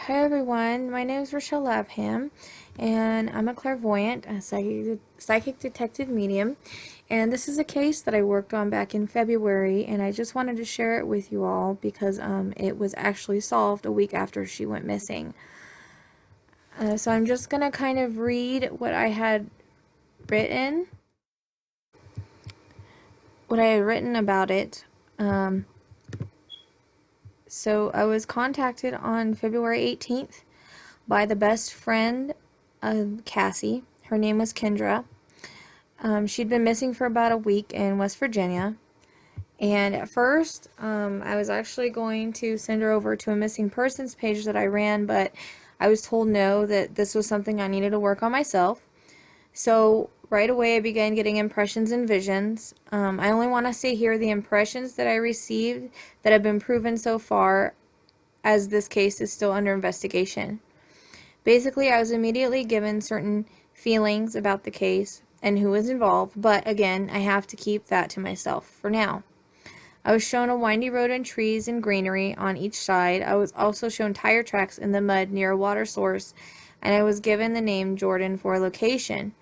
Hi everyone, my name is Rachelle Lapham, and I'm a clairvoyant, a psychic detective medium, and this is a case that I worked on back in February, and I just wanted to share it with you all because it was actually solved a week after she went missing. So I'm just going to kind of read written, what I had written about it. So I was contacted on February 18th by the best friend of Cassie. Her name was Kendra. She'd been missing for about a week in West Virginia. And at first, I was actually going to send her over to a missing persons page that I ran, but I was told no, that this was something I needed to work on myself. So right away, I began getting impressions and visions. I only want to say here the impressions that I received that have been proven so far, as this case is still under investigation. Basically, I was immediately given certain feelings about the case and who was involved, but again, I have to keep that to myself for now. I was shown a windy road and trees and greenery on each side. I was also shown tire tracks in the mud near a water source, and I was given the name Jordan for a location.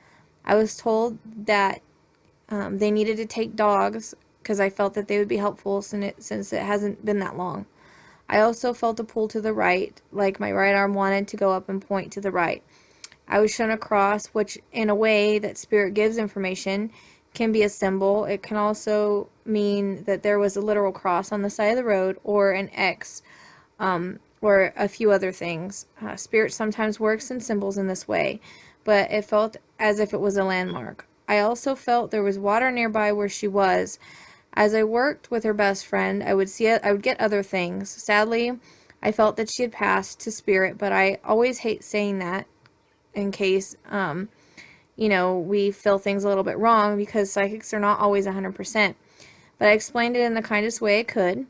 I was told that they needed to take dogs because I felt that they would be helpful since it hasn't been that long. I also felt a pull to the right, like my right arm wanted to go up and point to the right. I was shown a cross, which in a way that spirit gives information can be a symbol. It can also mean that there was a literal cross on the side of the road or an X, or a few other things. Spirit sometimes works in symbols in this way, but it felt as if it was a landmark. I also felt there was water nearby where she was. As I worked with her best friend, I would get other things. Sadly, I felt that she had passed to spirit, but I always hate saying that in case we feel things a little bit wrong, because psychics are not always 100%. But I explained it in the kindest way I could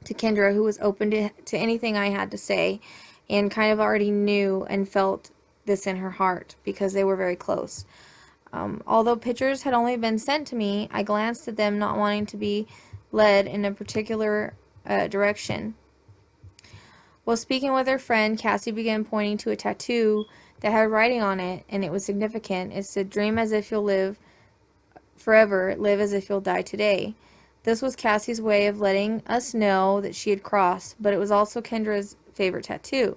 to Kendra, who was open to anything I had to say and kind of already knew and felt this in her heart because they were very close. Although pictures had only been sent to me, I glanced at them, not wanting to be led in a particular direction. While speaking with her friend, Cassie began pointing to a tattoo that had writing on it, and it was significant. It said, "Dream as if you'll live forever, live as if you'll die today." This was Cassie's way of letting us know that she had crossed, but it was also Kendra's favorite tattoo.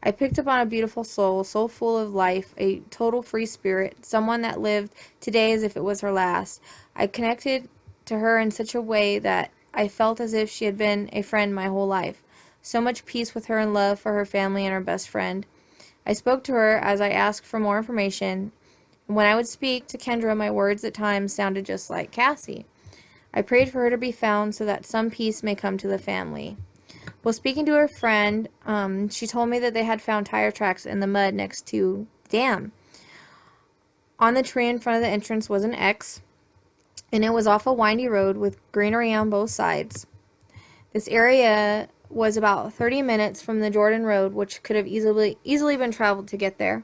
I picked up on a beautiful soul, so full of life, a total free spirit, someone that lived today as if it was her last. I connected to her in such a way that I felt as if she had been a friend my whole life. So much peace with her and love for her family and her best friend. I spoke to her as I asked for more information. When I would speak to Kendra, my words at times sounded just like Cassie. I prayed for her to be found so that some peace may come to the family. While speaking to her friend, she told me that they had found tire tracks in the mud next to the dam. On the tree in front of the entrance was an X, and it was off a windy road with greenery on both sides. This area was about 30 minutes from the Jordan Road, which could have easily been traveled to get there.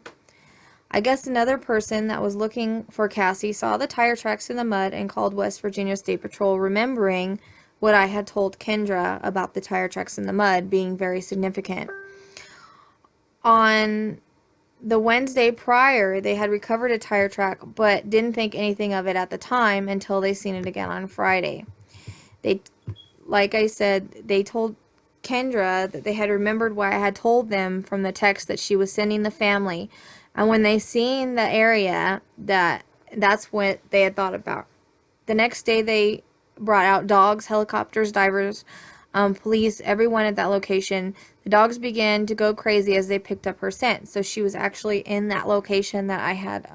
I guess another person that was looking for Cassie saw the tire tracks in the mud and called West Virginia State Patrol, remembering what I had told Kendra about the tire tracks in the mud being very significant. On the Wednesday prior, they had recovered a tire track, but didn't think anything of it at the time until they seen it again on Friday. Like I said, they told Kendra that they had remembered what I had told them from the text that she was sending the family. And when they seen the area, that's what they had thought about. The next day, they brought out dogs, helicopters, divers, police, everyone at that location. The dogs began to go crazy as they picked up her scent. So she was actually in that location that I had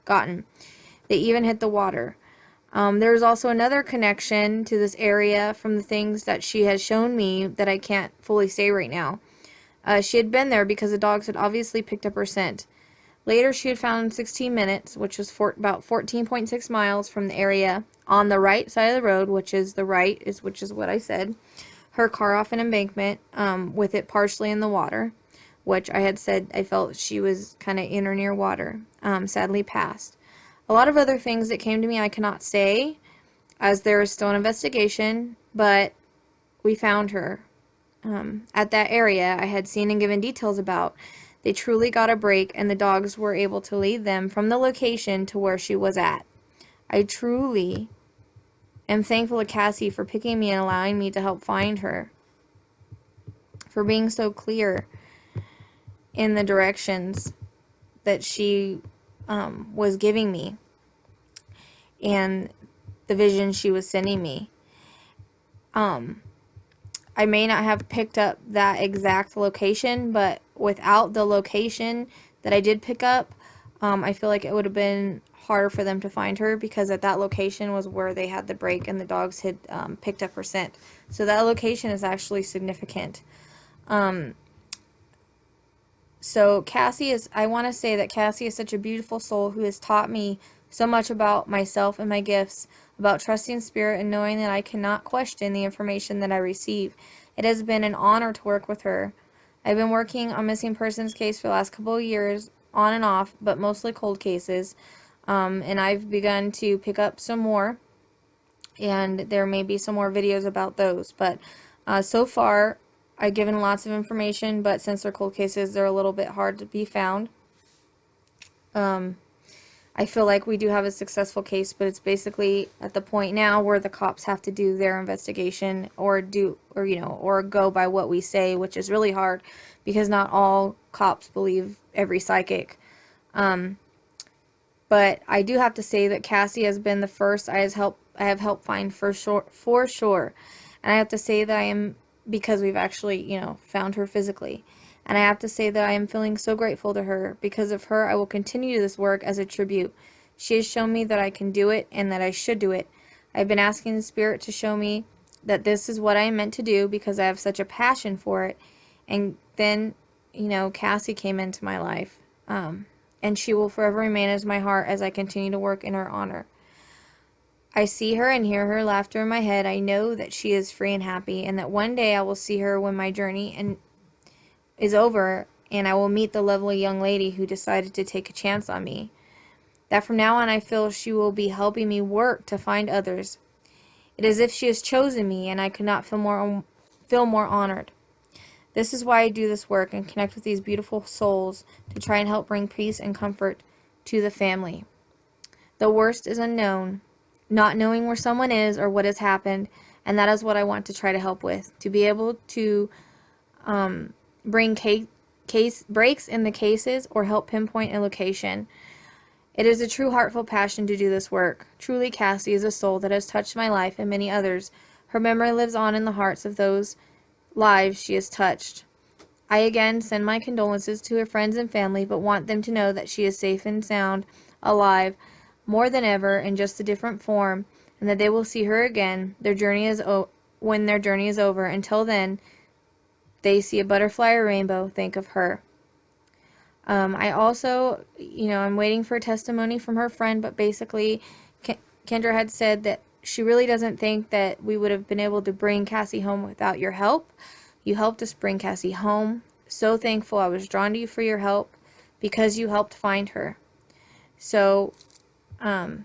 gotten. They even hit the water. There was also another connection to this area from the things that she has shown me that I can't fully say right now. She had been there because the dogs had obviously picked up her scent. Later, she had found 16 minutes, which was about 14.6 miles from the area on the right side of the road, which is what I said, her car off an embankment, with it partially in the water, which I had said I felt she was kind of in or near water, sadly passed. A lot of other things that came to me I cannot say, as there is still an investigation, but we found her. at that area I had seen and given details about. They truly got a break, and the dogs were able to lead them from the location to where she was at. I truly am thankful to Cassie for picking me and allowing me to help find her, for being so clear in the directions that she was giving me and the vision she was sending me. I may not have picked up that exact location, but without the location that I did pick up, I feel like it would have been harder for them to find her, because at that location was where they had the break and the dogs had picked up her scent. So that location is actually significant. So Cassie is, I want to say that Cassie is such a beautiful soul who has taught me so much about myself and my gifts, about trusting spirit and knowing that I cannot question the information that I receive. It has been an honor to work with her. I've been working on missing persons case for the last couple of years, on and off, but mostly cold cases. And I've begun to pick up some more, and there may be some more videos about those. But so far, I've given lots of information, but since they're cold cases, they're a little bit hard to be found. I feel like we do have a successful case, but it's basically at the point now where the cops have to do their investigation, or go by what we say, which is really hard because not all cops believe every psychic. But I do have to say that Cassie has been the first I have helped find for sure. And I have to say that I am, because we've actually, found her physically. And I have to say that I am feeling so grateful to her. Because of her, I will continue this work as a tribute. She has shown me that I can do it and that I should do it. I've been asking the Spirit to show me that this is what I am meant to do, because I have such a passion for it. And then, Cassie came into my life. And she will forever remain as my heart as I continue to work in her honor. I see her and hear her laughter in my head. I know that she is free and happy, and that one day I will see her when my journey is over, and I will meet the lovely young lady who decided to take a chance on me. That from now on I feel she will be helping me work to find others. It is as if she has chosen me, and I could not feel more honored. This is why I do this work and connect with these beautiful souls, to try and help bring peace and comfort to the family. The worst is unknown, not knowing where someone is or what has happened, and that is what I want to try to help with, to be able to bring case breaks in the cases or help pinpoint a location. It is a true heartfelt passion to do this work. Truly, Cassie is a soul that has touched my life and many others. Her memory lives on in the hearts of those lives she has touched. I again send my condolences to her friends and family, but want them to know that she is safe and sound, alive, more than ever, in just a different form, and that they will see her again. When their journey is over. Until then, they see a butterfly or rainbow, think of her. I also, I'm waiting for a testimony from her friend, but basically, Kendra had said that she really doesn't think that we would have been able to bring Cassie home without your help. You helped us bring Cassie home. So thankful. I was drawn to you for your help, because you helped find her. So, and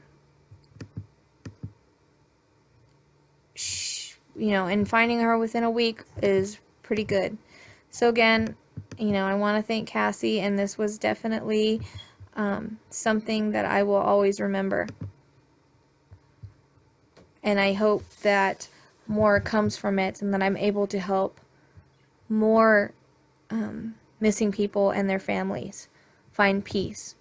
finding her within a week is pretty good. So again, I want to thank Cassie, and this was definitely something that I will always remember. And I hope that more comes from it, and that I'm able to help more missing people and their families find peace.